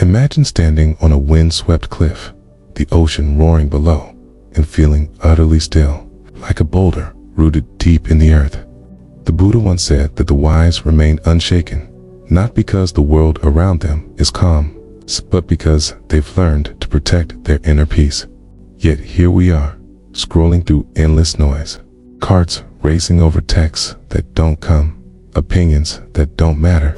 Imagine standing on a wind-swept cliff, the ocean roaring below, and feeling utterly still, like a boulder rooted deep in the earth. The Buddha once said that the wise remain unshaken, not because the world around them is calm, but because they've learned to protect their inner peace. Yet here we are, scrolling through endless noise, carts racing over texts that don't come, opinions that don't matter,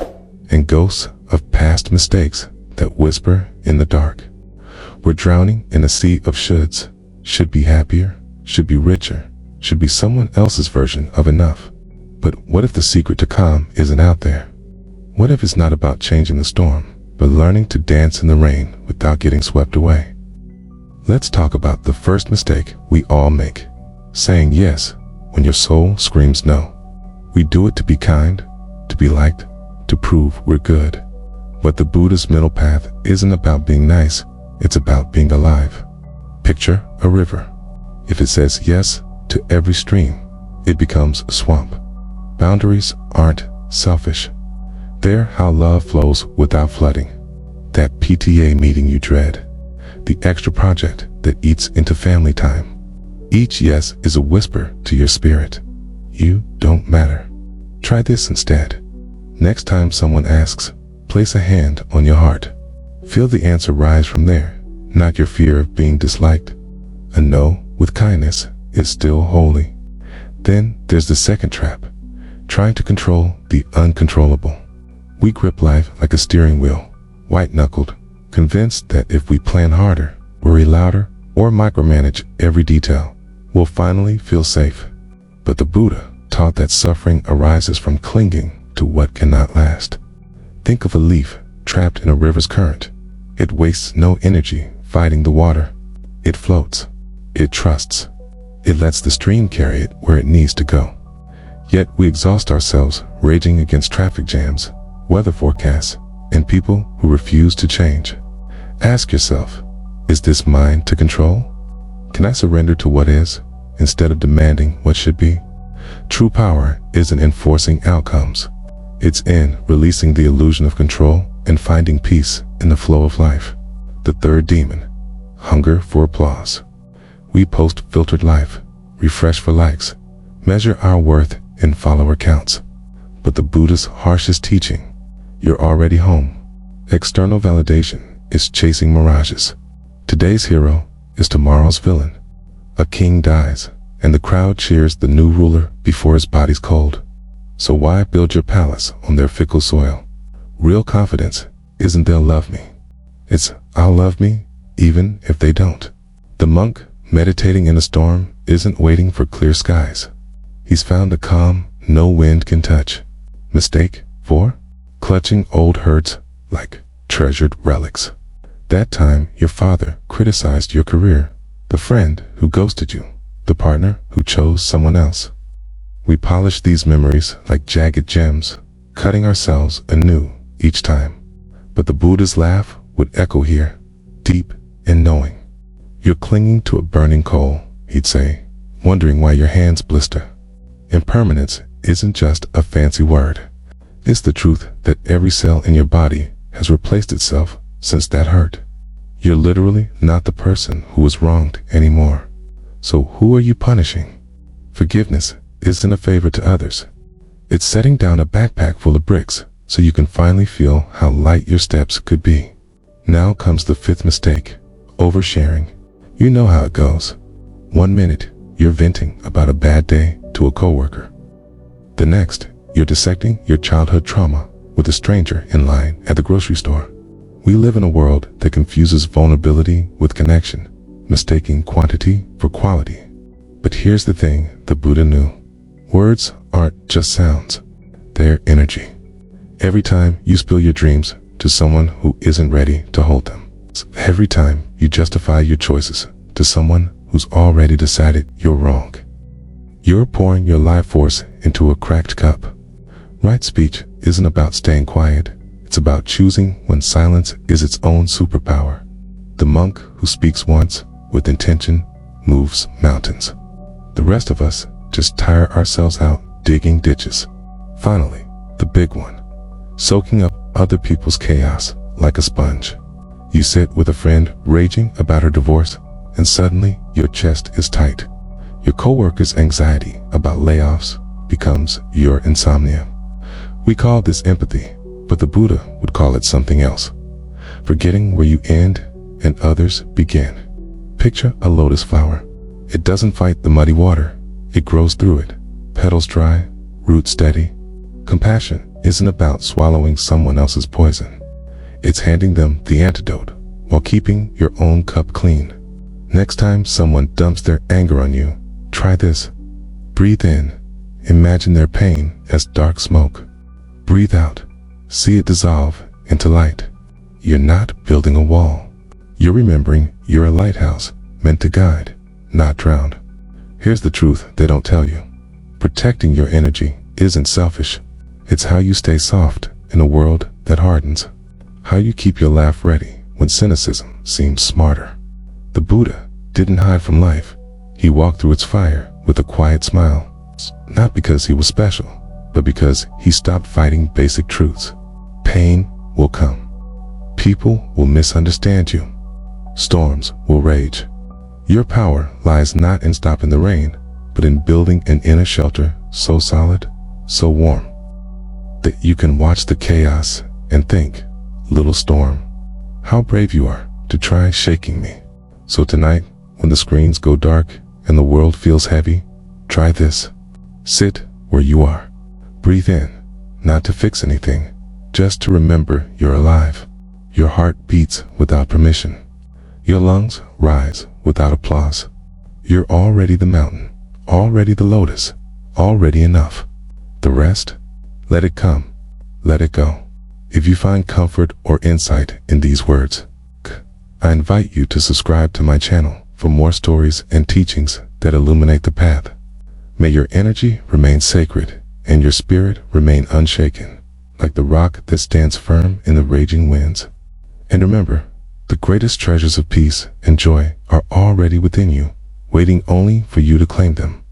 and ghosts of past mistakes that whisper in the dark. We're drowning in a sea of shoulds. Should be happier, should be richer, should be someone else's version of enough. But what if the secret to calm isn't out there? What if it's not about changing the storm, but learning to dance in the rain without getting swept away? Let's talk about the first mistake we all make: saying yes when your soul screams no. We do it to be kind, to be liked, to prove we're good. But the Buddha's middle path isn't about being nice, it's about being alive. Picture a river. If it says yes to every stream, it becomes a swamp. Boundaries aren't selfish. They're how love flows without flooding. That PTA meeting you dread. The extra project that eats into family time. Each yes is a whisper to your spirit. You don't matter. Try this instead. Next time someone asks, place a hand on your heart. Feel the answer rise from there, not your fear of being disliked. A no with kindness is still holy. Then there's the second trap, trying to control the uncontrollable. We grip life like a steering wheel, white-knuckled, convinced that if we plan harder, worry louder, or micromanage every detail, we'll finally feel safe. But the Buddha taught that suffering arises from clinging to what cannot last. Think of a leaf trapped in a river's current. It wastes no energy fighting the water. It floats. It trusts. It lets the stream carry it where it needs to go. Yet we exhaust ourselves raging against traffic jams, weather forecasts, and people who refuse to change. Ask yourself, is this mine to control? Can I surrender to what is, instead of demanding what should be? True power isn't enforcing outcomes. It's in releasing the illusion of control and finding peace in the flow of life. The third demon, hunger for applause. We post filtered life, refresh for likes, measure our worth in follower counts. But the Buddha's harshest teaching, you're already home. External validation is chasing mirages. Today's hero is tomorrow's villain. A king dies, and the crowd cheers the new ruler before his body's cold. So why build your palace on their fickle soil? Real confidence isn't they'll love me. It's I'll love me even if they don't. The monk meditating in a storm isn't waiting for clear skies. He's found a calm no wind can touch. Mistake 4? Clutching old hurts like treasured relics. That time your father criticized your career, the friend who ghosted you, the partner who chose someone else. We polish these memories like jagged gems, cutting ourselves anew each time. But the Buddha's laugh would echo here, deep and knowing. You're clinging to a burning coal, he'd say, wondering why your hands blister. Impermanence isn't just a fancy word. It's the truth that every cell in your body has replaced itself since that hurt. You're literally not the person who was wronged anymore. So who are you punishing? Forgiveness isn't a favor to others. It's setting down a backpack full of bricks so you can finally feel how light your steps could be. Now comes the fifth mistake, oversharing. You know how it goes. 1 minute, you're venting about a bad day to a coworker. The next, you're dissecting your childhood trauma with a stranger in line at the grocery store. We live in a world that confuses vulnerability with connection, mistaking quantity for quality. But here's the thing the Buddha knew. Words aren't just sounds, they're energy. Every time you spill your dreams to someone who isn't ready to hold them. Every time you justify your choices to someone who's already decided you're wrong. You're pouring your life force into a cracked cup. Right speech isn't about staying quiet. It's about choosing when silence is its own superpower. The monk who speaks once with intention moves mountains. The rest of us just tire ourselves out digging ditches. Finally, the big one, soaking up other people's chaos like a sponge. You sit with a friend raging about her divorce, and suddenly your chest is tight. Your coworker's anxiety about layoffs becomes your insomnia. We call this empathy, but the Buddha would call it something else. Forgetting where you end and others begin. Picture a lotus flower. It doesn't fight the muddy water. It grows through it, petals dry, roots steady. Compassion isn't about swallowing someone else's poison. It's handing them the antidote while keeping your own cup clean. Next time someone dumps their anger on you, try this. Breathe in. Imagine their pain as dark smoke. Breathe out. See it dissolve into light. You're not building a wall. You're remembering you're a lighthouse meant to guide, not drown. Here's the truth they don't tell you. Protecting your energy isn't selfish. It's how you stay soft in a world that hardens. How you keep your laugh ready when cynicism seems smarter. The Buddha didn't hide from life. He walked through its fire with a quiet smile. Not because he was special, but because he stopped fighting basic truths. Pain will come. People will misunderstand you. Storms will rage. Your power lies not in stopping the rain, but in building an inner shelter so solid, so warm, that you can watch the chaos and think, little storm, how brave you are to try shaking me. So tonight, when the screens go dark and the world feels heavy, try this. Sit where you are. Breathe in, not to fix anything, just to remember you're alive. Your heart beats without permission. Your lungs rise without applause. You're already the mountain, already the lotus, already enough. The rest, let it come, let it go. If you find comfort or insight in these words, I invite you to subscribe to my channel for more stories and teachings that illuminate the path. May your energy remain sacred and your spirit remain unshaken, like the rock that stands firm in the raging winds. And remember, the greatest treasures of peace and joy are already within you, waiting only for you to claim them.